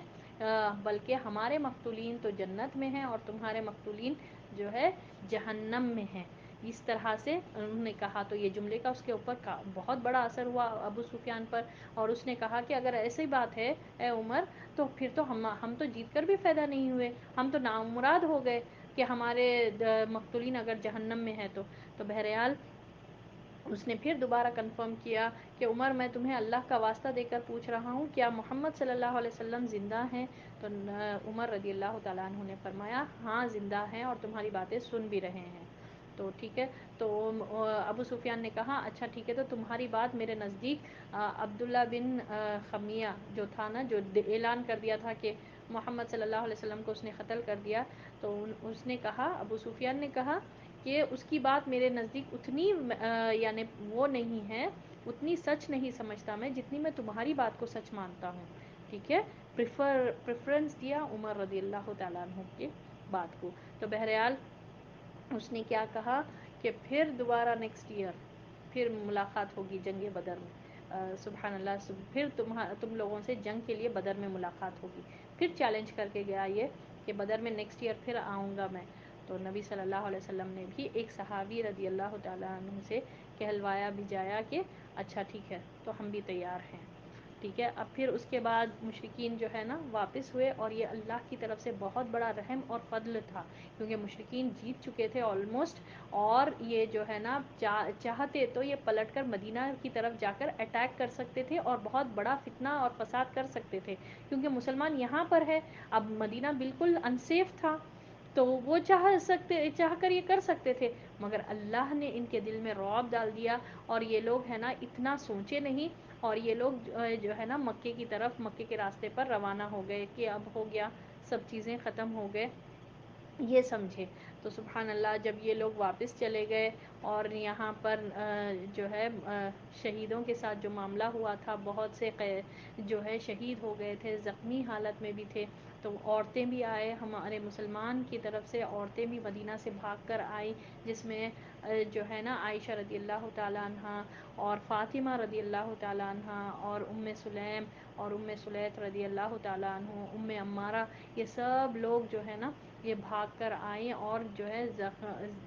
بلکہ ہمارے مقتولین تو جنت میں ہیں اور تمہارے مقتولین جو ہے جہنم میں ہیں۔ اس طرح سے انہوں نے کہا، تو یہ جملے کا اس کے اوپر بہت بڑا اثر ہوا ابو سفیان پر، اور اس نے کہا کہ اگر ایسی بات ہے اے عمر، تو پھر تو ہم تو جیت کر بھی فائدہ نہیں ہوئے، ہم تو نامراد ہو گئے کہ ہمارے مقتولین اگر جہنم میں ہے تو بہرحال اس نے پھر دوبارہ کنفرم کیا کہ عمر، میں تمہیں اللہ کا واسطہ دے کر پوچھ رہا ہوں، کیا محمد صلی اللہ علیہ وسلم زندہ ہیں؟ تو عمر رضی اللہ تعالیٰ عنہ نے فرمایا، ہاں زندہ ہیں اور تمہاری باتیں سن بھی رہے ہیں۔ تو ٹھیک ہے، تو ابو سفیان نے کہا اچھا ٹھیک ہے، تو تمہاری بات میرے نزدیک عبداللہ بن خمیہ جو تھا نا، جو اعلان کر دیا تھا کہ محمد صلی اللہ علیہ وسلم کو اس نے قتل کر دیا، تو اس نے کہا، ابو سفیان نے کہا کہ اس کی بات میرے نزدیک اتنی یعنی وہ نہیں ہے، اتنی سچ نہیں سمجھتا میں جتنی میں تمہاری بات کو سچ مانتا ہوں۔ ٹھیک ہے، پریفرنس دیا عمر رضی اللہ تعالیٰ عنہ کی بات کو۔ تو بہرحال اس نے کیا کہا کہ پھر دوبارہ نیکسٹ ایئر پھر ملاقات ہوگی جنگ بدر میں، سبحان اللہ، پھر تم لوگوں سے جنگ کے لیے بدر میں ملاقات ہوگی۔ پھر چیلنج کر کے گیا یہ کہ بدر میں نیکسٹ ایئر پھر آؤں گا میں۔ تو نبی صلی اللہ علیہ وسلم نے بھی ایک صحابی رضی اللہ تعالیٰ عنہ سے کہلوایا بھی جایا کہ اچھا ٹھیک ہے، تو ہم بھی تیار ہیں۔ ٹھیک ہے، اب پھر اس کے بعد مشرکین جو ہے نا واپس ہوئے، اور یہ اللہ کی طرف سے بہت بڑا رحم اور فضل تھا، کیونکہ مشرکین جیت چکے تھے آلموسٹ، اور یہ جو ہے نا چاہتے تو یہ پلٹ کر مدینہ کی طرف جا کر اٹیک کر سکتے تھے اور بہت بڑا فتنہ اور فساد کر سکتے تھے، کیونکہ مسلمان یہاں پر ہے، اب مدینہ بالکل انسیف تھا، تو وہ چاہ کر یہ کر سکتے تھے، مگر اللہ نے ان کے دل میں رعب ڈال دیا، اور یہ لوگ ہے نا اتنا سوچے نہیں، اور یہ لوگ جو ہے نا مکے کی طرف، مکے کے راستے پر روانہ ہو گئے کہ اب ہو گیا، سب چیزیں ختم ہو گئے، یہ سمجھے۔ تو سبحان اللہ، جب یہ لوگ واپس چلے گئے اور یہاں پر جو ہے شہیدوں کے ساتھ جو معاملہ ہوا تھا، بہت سے جو ہے شہید ہو گئے تھے، زخمی حالت میں بھی تھے، تو عورتیں بھی آئے، ہمارے مسلمان کی طرف سے عورتیں بھی مدینہ سے بھاگ کر آئیں، جس میں جو ہے نا عائشہ رضی اللہ تعالیٰ عنہ اور فاطمہ رضی اللہ تعالیٰ عنہ اور سلیم اور سلیت رضی اللہ تعالیٰ عنہ، عمارہ، یہ سب لوگ جو ہے نا یہ بھاگ کر آئیں، اور جو ہے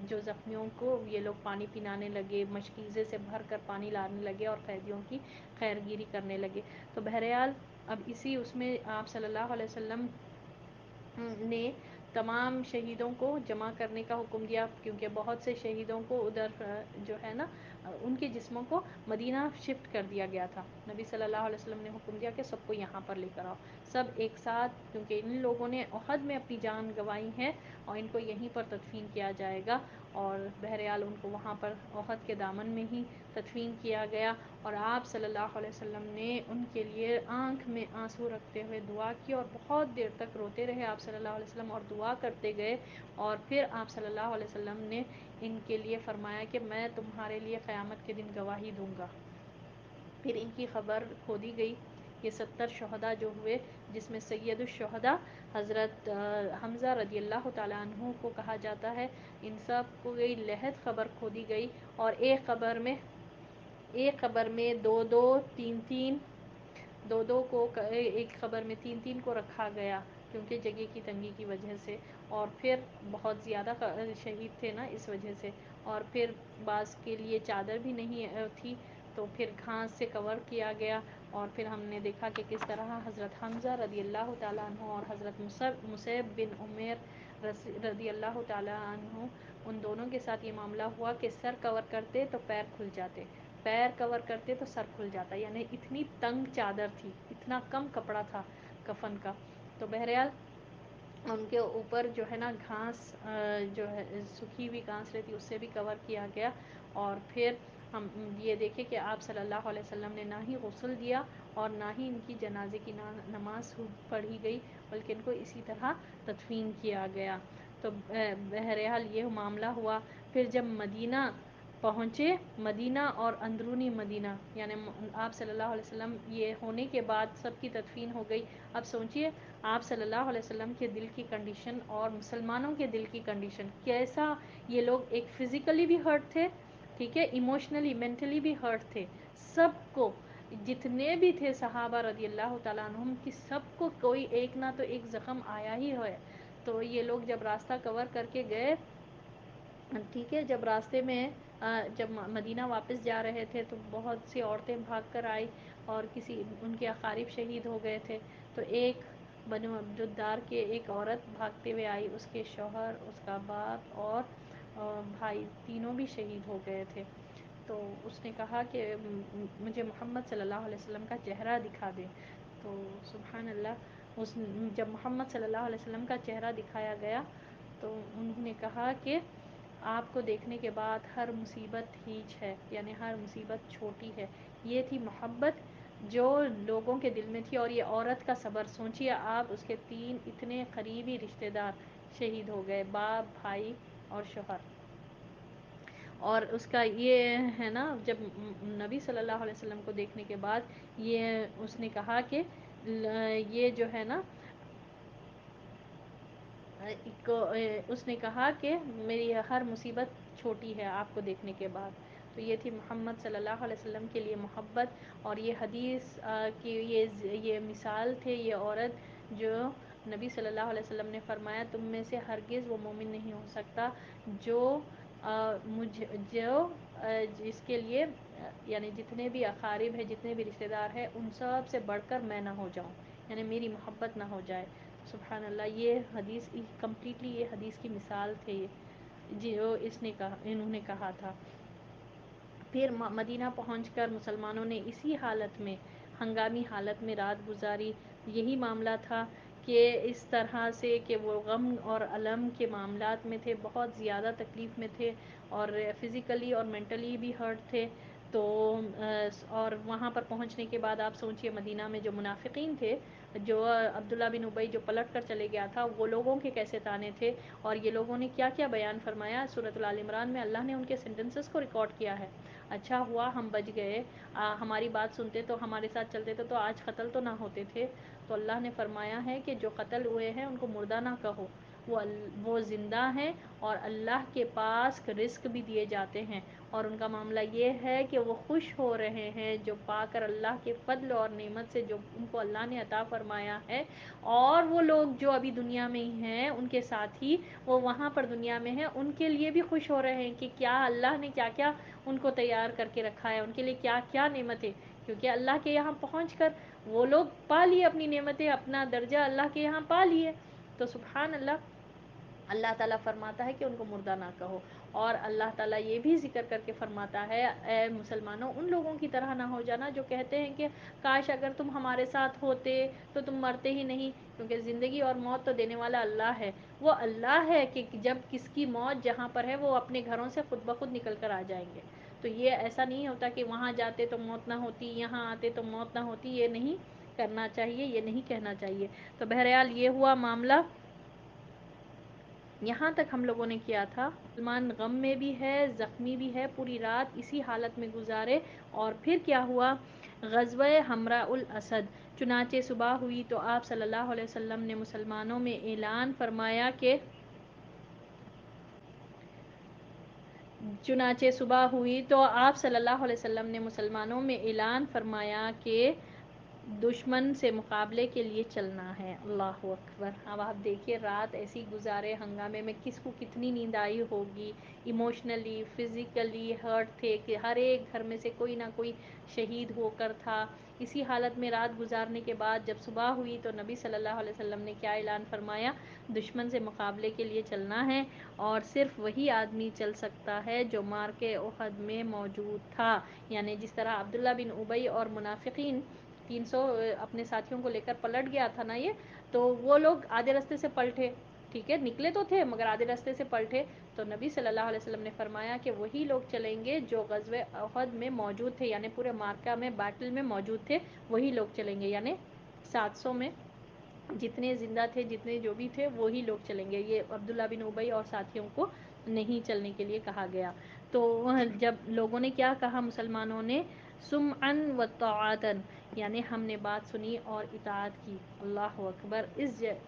جو زخمیوں کو یہ لوگ پانی پلانے لگے، مشکیزے سے بھر کر پانی لانے لگے اور قیدیوں کی خیرگیری کرنے لگے۔ تو بہرحال اب اسی اس میں آپ صلی اللہ علیہ وسلم نے تمام شہیدوں کو جمع کرنے کا حکم دیا، کیونکہ بہت سے شہیدوں کو ادھر جو ہے نا ان کے جسموں کو مدینہ شفٹ کر دیا گیا تھا، نبی صلی اللہ علیہ وسلم نے حکم دیا کہ سب کو یہاں پر لے کر آؤ، سب ایک ساتھ، کیونکہ ان لوگوں نے احد میں اپنی جان گنوائی ہے اور ان کو یہیں پر تدفین کیا جائے گا، اور بہرحال ان کو وہاں پر احد کے دامن میں ہی تدفین کیا گیا، اور آپ صلی اللہ علیہ وسلم نے ان کے لیے آنکھ میں آنسو رکھتے ہوئے دعا کی، اور بہت دیر تک روتے رہے آپ صلی اللہ علیہ وسلم اور دعا کرتے گئے، اور پھر آپ صلی اللہ علیہ وسلم نے ان کے لیے فرمایا کہ میں تمہارے لیے قیامت کے دن گواہی دوں گا۔ پھر ان کی خبر کھودی گئی، یہ 70 شہداء جو ہوئے، جس میں سید الشہداء حضرت حمزہ رضی اللہ تعالیٰ عنہ کو کہا جاتا ہے، ان سب کو گئی لحد خبر کھودی گئی، اور ایک قبر میں دو دو تین تین دو دو کو ایک خبر میں تین تین کو رکھا گیا، کیونکہ جگہ کی تنگی کی وجہ سے، اور پھر بہت زیادہ شہید تھے نا اس وجہ سے، اور پھر بعض کے لیے چادر بھی نہیں تھی تو پھر گھاس سے کور کیا گیا، اور پھر ہم نے دیکھا کہ کس طرح حضرت حمزہ رضی اللہ تعالیٰ عنہ اور حضرت مصعب بن عمیر رضی اللہ تعالیٰ عنہ، ان دونوں کے ساتھ یہ معاملہ ہوا کہ سر کور کرتے تو پیر کھل جاتے، پیر کور کرتے تو سر کھل جاتا، یعنی اتنی تنگ چادر تھی، اتنا کم کپڑا تھا کفن کا۔ تو بہرحال ان کے اوپر جو ہے نا گھاس جو ہے سوکھی ہوئی گھاس رہتی اس سے بھی کور کیا گیا، اور پھر ہم یہ دیکھیں کہ آپ صلی اللہ علیہ وسلم نے نہ ہی غسل دیا اور نہ ہی ان کی جنازے کی نماز پڑھی گئی، بلکہ ان کو اسی طرح تدفین کیا گیا۔ تو بہرحال یہ معاملہ ہوا۔ پھر جب مدینہ پہنچے، مدینہ اور اندرونی مدینہ، یعنی آپ صلی اللہ علیہ وسلم یہ ہونے کے بعد سب کی تدفین ہو گئی۔ اب سوچئے آپ صلی اللہ علیہ وسلم کے دل کی کنڈیشن اور مسلمانوں کے دل کی کنڈیشن کیسا، یہ لوگ ایک فزیکلی بھی ہرٹ تھے، ٹھیک ہے، ایموشنلی مینٹلی بھی ہرٹ تھے، سب کو، جتنے بھی تھے صحابہ رضی اللہ تعالیٰ عنہم کی سب کو کوئی ایک نہ تو ایک زخم آیا ہی ہے۔ تو یہ لوگ جب راستہ کور کر کے گئے، ٹھیک ہے، جب راستے میں جب مدینہ واپس جا رہے تھے تو بہت سی عورتیں بھاگ کر آئی، اور کسی ان کے اقارب شہید ہو گئے تھے، تو ایک بنو عبدالدار کے ایک عورت بھاگتے ہوئے آئی، اس کے شوہر، اس کا باپ اور بھائی تینوں بھی شہید ہو گئے تھے۔ تو اس نے کہا کہ مجھے محمد صلی اللہ علیہ وسلم کا چہرہ دکھا دے۔ تو سبحان اللہ، جب محمد صلی اللہ علیہ وسلم کا چہرہ دکھایا گیا تو انہوں نے کہا کہ آپ کو دیکھنے کے بعد ہر مصیبت ہیچ ہے، یعنی ہر مصیبت چھوٹی ہے۔ یہ تھی محبت جو لوگوں کے دل میں تھی، اور یہ عورت کا صبر، سوچیے آپ، اس کے 3 اتنے قریبی رشتہ دار شہید ہو گئے، باپ، بھائی اور شوہر۔ اور اس کا یہ ہے نا، جب نبی صلی اللہ علیہ وسلم کو دیکھنے کے بعد یہ اس نے کہا کہ یہ جو ہے نا، اس نے کہا کہ میری ہر مصیبت چھوٹی ہے آپ کو دیکھنے کے بعد۔ تو یہ تھی محمد صلی اللہ علیہ وسلم کے لیے محبت، اور یہ حدیث کی یہ مثال تھے، یہ عورت جو نبی صلی اللہ علیہ وسلم نے فرمایا تم میں سے ہرگز وہ مومن نہیں ہو سکتا جس کے لیے، یعنی جتنے بھی اقارب ہیں، جتنے بھی رشتہ دار ہیں، ان سب سے بڑھ کر میں نہ ہو جاؤں، یعنی میری محبت نہ ہو جائے۔ سبحان اللہ، یہ حدیث کمپلیٹلی یہ حدیث کی مثال تھے جو انہوں نے کہا تھا۔ پھر مدینہ پہنچ کر مسلمانوں نے اسی حالت میں، ہنگامی حالت میں رات گزاری۔ یہی معاملہ تھا کہ اس طرح سے کہ وہ غم اور الم کے معاملات میں تھے، بہت زیادہ تکلیف میں تھے، اور فزیکلی اور مینٹلی بھی ہرٹ تھے۔ تو اور وہاں پر پہنچنے کے بعد آپ سوچئے مدینہ میں جو منافقین تھے، جو عبداللہ بن ابی جو پلٹ کر چلے گیا تھا، وہ لوگوں کے کیسے طعنے تھے، اور یہ لوگوں نے کیا کیا بیان فرمایا۔ سورۃ آل عمران میں اللہ نے ان کے سینٹنسز کو ریکارڈ کیا ہے۔ اچھا ہوا ہم بچ گئے، ہماری بات سنتے تو ہمارے ساتھ چلتے تو آج قتل تو نہ ہوتے تھے۔ تو اللہ نے فرمایا ہے کہ جو قتل ہوئے ہیں ان کو مردہ نہ کہو، وہ زندہ ہیں، اور اللہ کے پاس رزق بھی دیے جاتے ہیں، اور ان کا معاملہ یہ ہے کہ وہ خوش ہو رہے ہیں جو پا کر اللہ کے فضل اور نعمت سے جو ان کو اللہ نے عطا فرمایا ہے، اور وہ لوگ جو ابھی دنیا میں ہی ہیں ان کے ساتھ ہی وہ وہاں پر دنیا میں ہیں، ان کے لیے بھی خوش ہو رہے ہیں کہ کیا اللہ نے کیا کیا ان کو تیار کر کے رکھا ہے، ان کے لیے کیا کیا نعمتیں، کیونکہ اللہ کے یہاں پہنچ کر وہ لوگ پا لیے اپنی نعمتیں، اپنا درجہ اللہ کے یہاں پا لیے۔ تو سبحان اللہ، اللہ تعالیٰ فرماتا ہے کہ ان کو مردہ نہ کہو، اور اللہ تعالیٰ یہ بھی ذکر کر کے فرماتا ہے اے مسلمانوں ان لوگوں کی طرح نہ ہو جانا جو کہتے ہیں کہ کاش اگر تم ہمارے ساتھ ہوتے تو تم مرتے ہی نہیں، کیونکہ زندگی اور موت تو دینے والا اللہ ہے۔ وہ اللہ ہے کہ جب کس کی موت جہاں پر ہے وہ اپنے گھروں سے خود بخود نکل کر آ جائیں گے۔ تو یہ ایسا نہیں ہوتا کہ وہاں جاتے تو موت نہ ہوتی، یہاں آتے تو موت نہ ہوتی، یہ نہیں کرنا چاہیے، یہ نہیں کہنا چاہیے۔ تو بہرحال یہ ہوا معاملہ، یہاں تک ہم لوگوں نے کیا تھا۔ مسلمان غم میں بھی ہے، زخمی بھی ہے، پوری رات اسی حالت میں گزارے۔ اور پھر کیا ہوا؟ غزوہ حمراء الاسد، چنانچہ صبح ہوئی تو آپ صلی اللہ علیہ وسلم نے مسلمانوں میں اعلان فرمایا کہ چنانچہ صبح ہوئی تو آپ صلی اللہ علیہ وسلم نے مسلمانوں میں اعلان فرمایا کہ دشمن سے مقابلے کے لیے چلنا ہے۔ اللہ اکبر! اب آپ دیکھیے رات ایسی گزارے، ہنگامے میں کس کو کتنی نیند آئی ہوگی، ایموشنلی فزیکلی ہرٹ تھے کہ ہر ایک گھر میں سے کوئی نہ کوئی شہید ہو کر تھا۔ اسی حالت میں رات گزارنے کے بعد جب صبح ہوئی تو نبی صلی اللہ علیہ وسلم نے کیا اعلان فرمایا؟ دشمن سے مقابلے کے لیے چلنا ہے، اور صرف وہی آدمی چل سکتا ہے جو معرکہ احد میں موجود تھا۔ یعنی جس طرح عبداللہ بن ابی اور منافقین 300 اپنے ساتھیوں کو لے کر پلٹ گیا تھا نا یہ، تو وہ لوگ آدھے راستے سے پلٹے، ٹھیک ہے، نکلے تو تھے مگر آدھے راستے سے پلٹے۔ تو نبی صلی اللہ علیہ وسلم نے فرمایا کہ وہی لوگ چلیں گے جو غزوہ احد میں موجود تھے، یعنی پورے مارکہ میں بیٹل میں موجود تھے، وہی لوگ چلیں گے، یعنی 700 میں جتنے زندہ تھے، جتنے جو بھی تھے، وہی لوگ چلیں گے۔ یہ عبداللہ بن ابی اور ساتھیوں کو نہیں چلنے کے لیے کہا گیا۔ تو جب لوگوں نے کیا کہا مسلمانوں نے؟ سمعا و طاعتا، یعنی ہم نے بات سنی اور اطاعت کی۔ اللہ اکبر!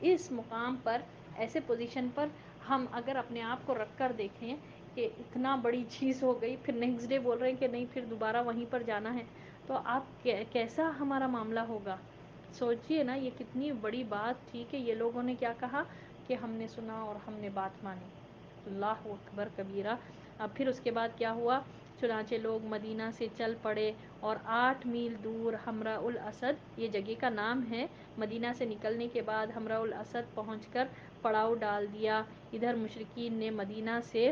اس مقام پر، ایسے پوزیشن پر ہم اگر اپنے آپ کو رکھ کر دیکھیں کہ اتنا بڑی چیز ہو گئی، پھر نیکسٹ ڈے بول رہے ہیں کہ نہیں پھر دوبارہ وہیں پر جانا ہے، تو آپ کیسا ہمارا معاملہ ہوگا؟ سوچئے نا، یہ کتنی بڑی بات تھی کہ یہ لوگوں نے کیا کہا کہ ہم نے سنا اور ہم نے بات مانی۔ اللہ اکبر کبیرہ! اب پھر اس کے بعد کیا ہوا؟ چنانچہ لوگ مدینہ سے چل پڑے اور 8 میل دور حمراء الاسد، یہ جگہ کا نام ہے، مدینہ سے نکلنے کے بعد حمراء الاسد پہنچ کر پڑاؤ ڈال دیا۔ ادھر مشرکین نے مدینہ سے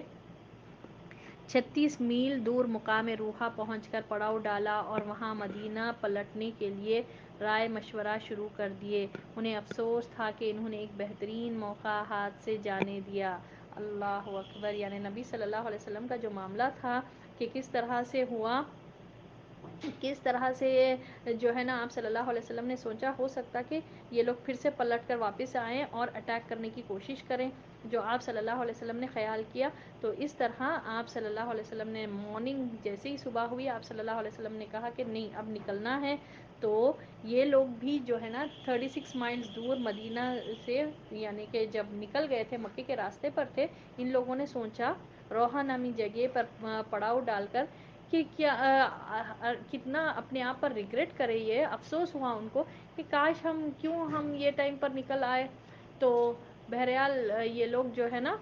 36 میل دور مقام روحہ پہنچ کر پڑاؤ ڈالا اور وہاں مدینہ پلٹنے کے لیے رائے مشورہ شروع کر دیے۔ انہیں افسوس تھا کہ انہوں نے ایک بہترین موقع ہاتھ سے جانے دیا۔ اللہ اکبر! یعنی نبی صلی اللہ علیہ وسلم کا جو معاملہ تھا کہ کس طرح سے ہوا، کس طرح سے جو ہے نا آپ صلی اللہ علیہ وسلم نے سوچا ہو سکتا کہ یہ لوگ پھر سے پلٹ کر واپس آئیں اور اٹیک کرنے کی کوشش کریں، جو آپ صلی اللہ علیہ وسلم نے خیال کیا۔ تو اس طرح آپ صلی اللہ علیہ وسلم نے مارننگ جیسے ہی صبح ہوئی، آپ صلی اللہ علیہ وسلم نے کہا کہ نہیں اب نکلنا ہے۔ تو یہ لوگ بھی جو ہے نا 36 مائلز دور مدینہ سے، یعنی کہ جب نکل گئے تھے مکے کے راستے پر تھے، ان لوگوں نے سوچا روحہ نامی جگہ پر پڑاؤ ڈال کر کہ کتنا اپنے آپ پر ریگریٹ کرے، یہ افسوس ہوا ان کو کہ کاش ہم یہ ٹائم پر نکل آئے۔ تو بہرحال یہ لوگ جو ہے نا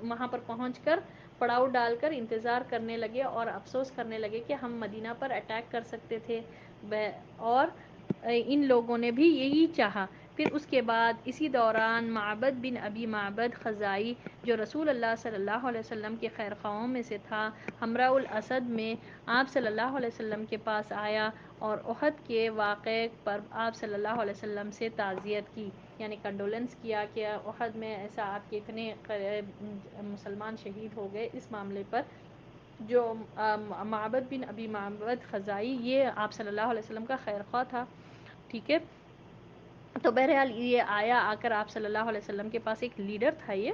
وہاں پر پہنچ کر پڑاؤ ڈال کر انتظار کرنے لگے اور افسوس کرنے لگے کہ ہم مدینہ پر اٹیک کر سکتے تھے، اور ان لوگوں نے بھی یہی چاہا۔ پھر اس کے بعد اسی دوران معبد بن ابی معبد خزائی، جو رسول اللہ صلی اللہ علیہ وسلم کے خیر خواہوں میں سے تھا، حمراء الاسد میں آپ صلی اللہ علیہ وسلم کے پاس آیا اور احد کے واقعے پر آپ صلی اللہ علیہ وسلم سے تعزیت کی، یعنی کنڈولنس کیا کہ احد میں ایسا آپ کے اتنے مسلمان شہید ہو گئے۔ اس معاملے پر جو معبد بن ابی معبد خزائی، یہ آپ صلی اللہ علیہ وسلم کا خیر خواہ تھا، ٹھیک ہے۔ تو بہرحال یہ آ کر آپ صلی اللہ علیہ وسلم کے پاس، ایک لیڈر تھا یہ،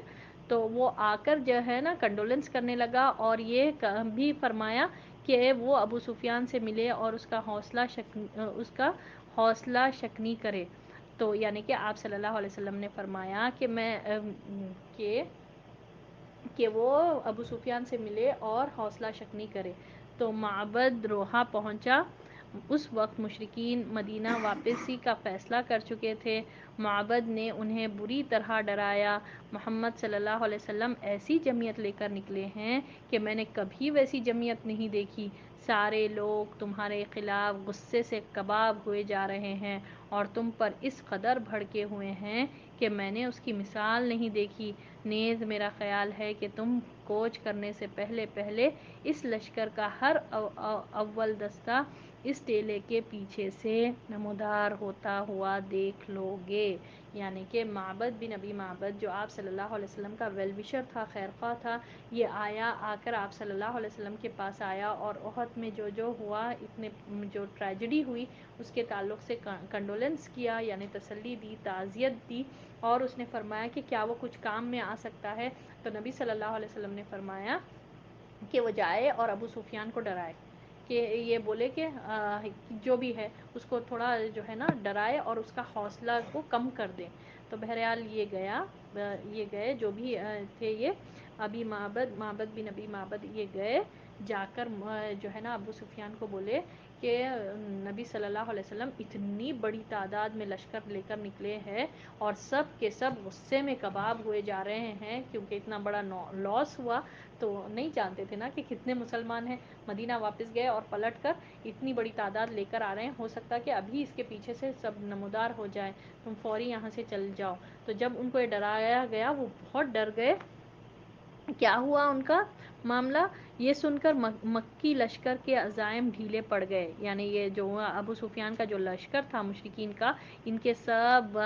تو وہ آ کر جو ہے نا کنڈولنس کرنے لگا اور یہ بھی فرمایا کہ وہ ابو سفیان سے ملے اور اس کا حوصلہ شکنی کرے۔ تو یعنی کہ آپ صلی اللہ علیہ وسلم نے فرمایا کہ وہ ابو سفیان سے ملے اور حوصلہ شکنی کرے۔ تو معبد روحہ پہنچا۔ اس وقت مشرکین مدینہ واپسی کا فیصلہ کر چکے تھے۔ معبد نے انہیں بری طرح ڈرایا، محمد صلی اللہ علیہ وسلم ایسی جمعیت لے کر نکلے ہیں کہ میں نے کبھی ویسی جمعیت نہیں دیکھی، سارے لوگ تمہارے خلاف غصے سے کباب ہوئے جا رہے ہیں اور تم پر اس قدر بھڑکے ہوئے ہیں کہ میں نے اس کی مثال نہیں دیکھی۔ نیز میرا خیال ہے کہ تم کوچ کرنے سے پہلے پہلے اس لشکر کا ہر اول دستہ اس ٹیلے کے پیچھے سے نمودار ہوتا ہوا دیکھ لو گے۔ یعنی کہ معبد بن ابی معبد جو آپ صلی اللہ علیہ وسلم کا ویل وشر تھا، خیر خواہ تھا، یہ آ کر آپ صلی اللہ علیہ وسلم کے پاس آیا اور احد میں جو ہوا، اتنے جو ٹریجڈی ہوئی اس کے تعلق سے کنڈولنس کیا، یعنی تسلی دی، تعزیت دی، اور اس نے فرمایا کہ کیا وہ کچھ کام میں آ سکتا ہے؟ تو نبی صلی اللہ علیہ وسلم نے فرمایا کہ وہ جائے اور ابو سفیان کو ڈرائے، کہ یہ بولے کہ جو بھی ہے اس کو تھوڑا جو ہے نا ڈرائے اور اس کا حوصلہ کو کم کر دے۔ تو بہرحال یہ گئے جو بھی تھے، یہ معبد بن ابی معبد، یہ گئے جا کر جو ہے نا ابو سفیان کو بولے کہ نبی صلی اللہ علیہ وسلم اتنی بڑی تعداد میں لشکر لے کر نکلے ہیں اور سب کے سب غصے میں کباب ہوئے جا رہے ہیں، کیونکہ اتنا بڑا لاس ہوا، تو نہیں جانتے تھے نا کہ کتنے مسلمان ہیں۔ مدینہ واپس گئے اور پلٹ کر اتنی بڑی تعداد لے کر آ رہے ہیں، ہو سکتا ہے کہ ابھی اس کے پیچھے سے سب نمودار ہو جائے، تم فوری یہاں سے چل جاؤ۔ تو جب ان کو یہ ڈرایا گیا وہ بہت ڈر گئے۔ کیا ہوا ان کا معاملہ؟ یہ سن کر مکی لشکر کے عزائم ڈھیلے پڑ گئے، یعنی یہ جو ابو سفیان کا جو لشکر تھا مشرکین کا، ان کے سب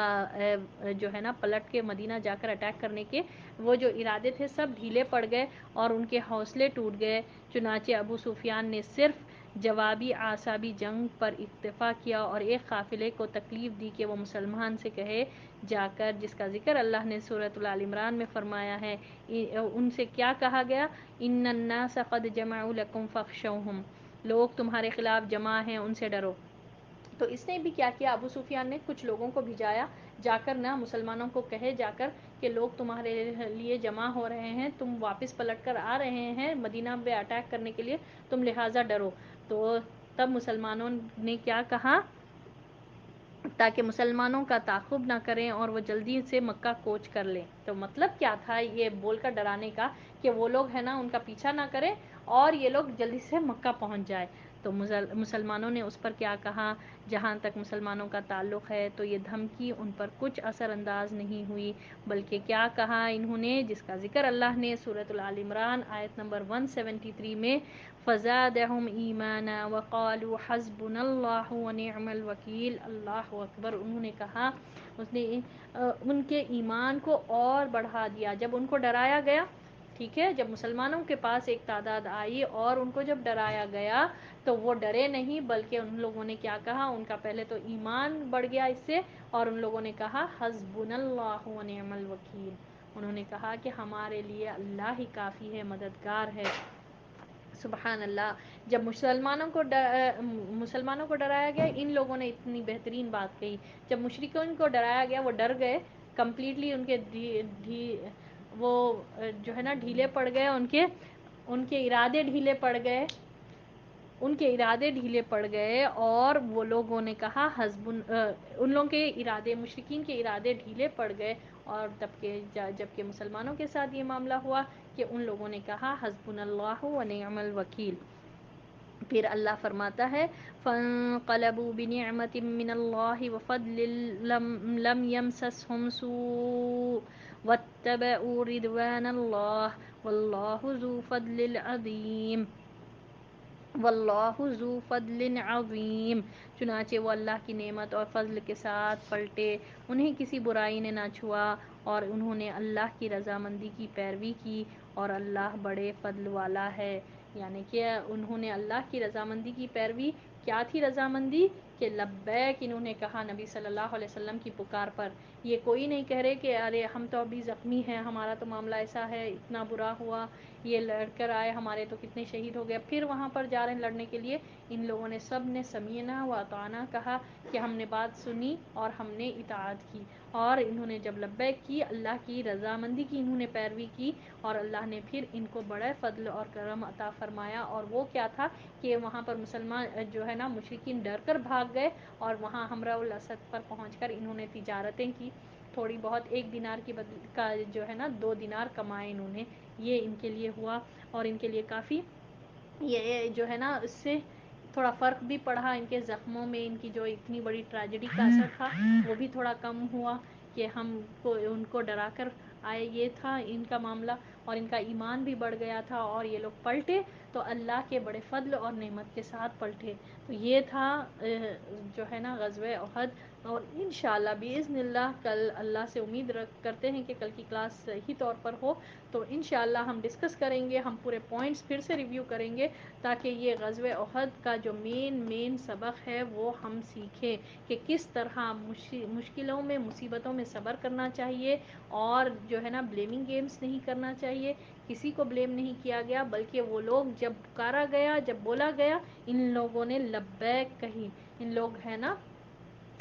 جو ہے نا پلٹ کے مدینہ جا کر اٹیک کرنے کے وہ جو ارادے تھے سب ڈھیلے پڑ گئے اور ان کے حوصلے ٹوٹ گئے۔ چنانچہ ابو سفیان نے صرف جوابی اعصابی جنگ پر اکتفا کیا اور ایک قافلے کو تکلیف دی کہ وہ مسلمان سے کہے جا کر، جس کا ذکر اللہ نے سورۃ آل عمران میں فرمایا ہے، ان سے کیا کہا گیا؟ ان الناس قد جمعوا لکم فاخشوہم، لوگ تمہارے خلاف جمع ہیں، ان سے ڈرو۔ تو اس نے بھی کیا کیا، ابو سفیان نے کچھ لوگوں کو بھیجایا جا کر نا مسلمانوں کو کہے جا کر کہ لوگ تمہارے لیے جمع ہو رہے ہیں، تم واپس پلٹ کر آ رہے ہیں مدینہ پہ اٹیک کرنے کے لیے، تم لہٰذا ڈرو۔ تو تب مسلمانوں نے کیا کہا، تاکہ مسلمانوں کا تعاقب نہ کریں اور وہ جلدی سے مکہ کوچ کر لیں۔ تو مطلب کیا تھا یہ بول کر ڈرانے کا، کہ وہ لوگ ہے نا ان کا پیچھا نہ کریں اور یہ لوگ جلدی سے مکہ پہنچ جائے۔ تو مسلمانوں نے اس پر کیا کہا؟ جہاں تک مسلمانوں کا تعلق ہے تو یہ دھمکی ان پر کچھ اثر انداز نہیں ہوئی، بلکہ کیا کہا انہوں نے، جس کا ذکر اللہ نے سورۃ آل عمران آیت نمبر 173 میں فَزَادَهُمْ إِيمَانًا وَقَالُوا حَسْبُنَا اللَّهُ وَنِعْمَ الْوَكِيلُ، اللہ اکبر، انہوں نے کہا، اس نے ان کے ایمان کو اور بڑھا دیا جب ان کو ڈرایا گیا۔ ٹھیک ہے، جب مسلمانوں کے پاس ایک تعداد آئی اور ان کو جب ڈرایا گیا تو وہ ڈرے نہیں، بلکہ ان لوگوں نے کیا کہا، ان کا پہلے تو ایمان بڑھ گیا اس سے، اور ان لوگوں نے کہا حسبنا اللہ ونعم الوکیل، انہوں نے کہا کہ ہمارے لیے اللہ ہی کافی ہے، مددگار ہے۔ سبحان اللہ، جب مسلمانوں کو ڈرایا گیا، ان لوگوں نے اتنی بہترین بات کہی۔ جب مشرکین کو ڈرایا گیا وہ ڈر گئے کمپلیٹلی، ان کے وہ جو ہے نا ڈھیلے پڑ گئے، ان کے ارادے ڈھیلے پڑ گئے اور وہ لوگوں نے کہا ان لوگوں کے ارادے، مشرکین کے ارادے ڈھیلے پڑ گئے، اور جبکہ مسلمانوں کے ساتھ یہ معاملہ ہوا کہ ان لوگوں نے کہا حسبنا اللہ ونعم الوکیل۔ پھر اللہ فرماتا ہے فَانْقَلَبُوا بِنِعْمَةٍ مِّنَ اللَّهِ وَفَضْلٍ لَمْ يَمْسَسْهُمْ سُوءٌ وَاتَّبَعُوا رِضْوَانَ اللَّهِ وَاللَّهُ ذُو فَضْلٍ عَظِيمٍ۔ چنانچہ وہ اللہ کی نعمت اور فضل کے ساتھ پلٹے، انہیں کسی برائی نے نہ چھوا اور انہوں نے اللہ کی رضامندی کی پیروی کی، اور اللہ بڑے فضل والا ہے۔ یعنی کہ انہوں نے اللہ کی رضامندی کی پیروی، کیا تھی رضامندی؟ کہ لبیک انہوں نے کہا نبی صلی اللہ علیہ وسلم کی پکار پر۔ یہ کوئی نہیں کہہ رہے کہ ارے ہم تو ابھی زخمی ہیں، ہمارا تو معاملہ ایسا ہے، اتنا برا ہوا، یہ لڑ کر آئے، ہمارے تو کتنے شہید ہو گئے، پھر وہاں پر جا رہے ہیں لڑنے کے لیے۔ ان لوگوں نے سب نے سمیعنا و اطعنا کہا کہ ہم نے بات سنی اور ہم نے اطاعت کی، اور انہوں نے جب لبیک کی، اللہ کی رضامندی کی انہوں نے پیروی کی، اور اللہ نے پھر ان کو بڑے فضل اور کرم عطا فرمایا۔ اور وہ کیا تھا کہ وہاں پر مسلمان جو ہے نا مشرکین ڈر کر بھاگ گئے، اور وہاں حمراء الاسد پر پہنچ کر انہوں نے تجارتیں کی، تھوڑی بہت، 1 دینار کا جو ہے نا 2 دینار کمائے انہوں نے، یہ ان کے لیے ہوا، اور ان کے لیے کافی، یہ جو ہے نا اس سے تھوڑا فرق بھی پڑا ان کے زخموں میں، ان کی جو اتنی بڑی ٹریجڈی کا اثر تھا وہ بھی تھوڑا کم ہوا کہ ہم کو ان کو ڈرا کر آئے، یہ تھا ان کا معاملہ، اور ان کا ایمان بھی بڑھ گیا تھا اور یہ لوگ پلٹے تو اللہ کے بڑے فضل اور نعمت کے ساتھ پلٹے۔ تو یہ تھا جو ہے نا غزوہ احد، اور انشاءاللہ باذن اللہ کل اللہ سے امید کرتے ہیں کہ کل کی کلاس صحیح طور پر ہو، تو انشاءاللہ ہم ڈسکس کریں گے، ہم پورے پوائنٹس پھر سے ریویو کریں گے تاکہ یہ غزوہ احد کا جو مین سبق ہے وہ ہم سیکھیں کہ کس طرح مشکلوں میں مصیبتوں میں صبر کرنا چاہیے، اور جو ہے نا بلیمنگ گیمز نہیں کرنا چاہیے، کسی کو بلیم نہیں کیا گیا بلکہ وہ لوگ جب پکارا گیا، جب بولا گیا، ان لوگوں نے لبیک کہی، ان لوگ ہے نا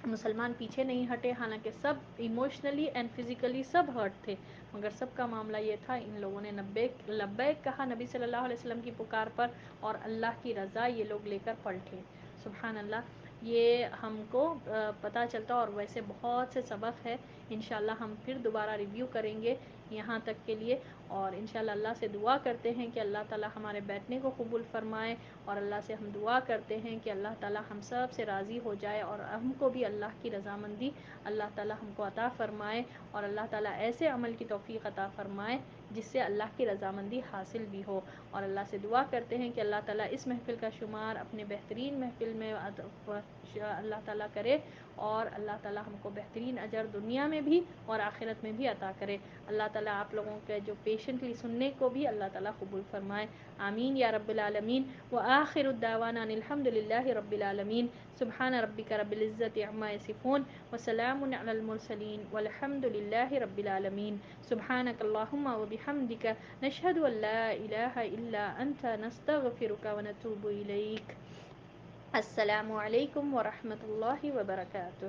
مسلمان پیچھے نہیں ہٹے، حالانکہ سب ایموشنلی اینڈ فزیکلی سب ہرٹ تھے، مگر سب کا معاملہ یہ تھا ان لوگوں نے لبیک کہا نبی صلی اللہ علیہ وسلم کی پکار پر، اور اللہ کی رضا یہ لوگ لے کر پلٹے۔ سبحان اللہ، یہ ہم کو پتہ چلتا، اور ویسے بہت سے سبق ہے، انشاءاللہ ہم پھر دوبارہ ریویو کریں گے یہاں تک کے لیے، اور انشاءاللہ اللہ سے دعا کرتے ہیں کہ اللہ تعالی ہمارے بیٹھنے کو قبول فرمائے، اور اللہ سے ہم دعا کرتے ہیں کہ اللہ تعالی ہم سب سے راضی ہو جائے، اور ہم کو بھی اللہ کی رضامندی اللہ تعالی ہم کو عطا فرمائے، اور اللہ تعالی ایسے عمل کی توفیق عطا فرمائے جس سے اللہ کی رضامندی حاصل بھی ہو، اور اللہ سے دعا کرتے ہیں کہ اللہ تعالی اس محفل کا شمار اپنے بہترین محفل میں اللہ تعالی کرے، اور اللہ تعالی ہم کو بہترین اجر دنیا میں بھی اور آخرت میں بھی عطا کرے۔ اللہ تعالی آپ لوگوں کے جو پیشنٹلی سننے کو بھی اللہ تعالی قبول فرمائے، آمین یا رب العالمین۔ وآخر الدعوانا الحمد للہ رب العالمین۔ سبحان ربک رب العزت عما یصفون وسلام علی المرسلین والحمد للہ رب العالمین۔ سبحانک اللہم وبحمدک نشہد ان لا الہ الا انت نستغفرک ونتوب الیک۔ السلام علیکم ورحمۃ اللہ وبرکاتہ۔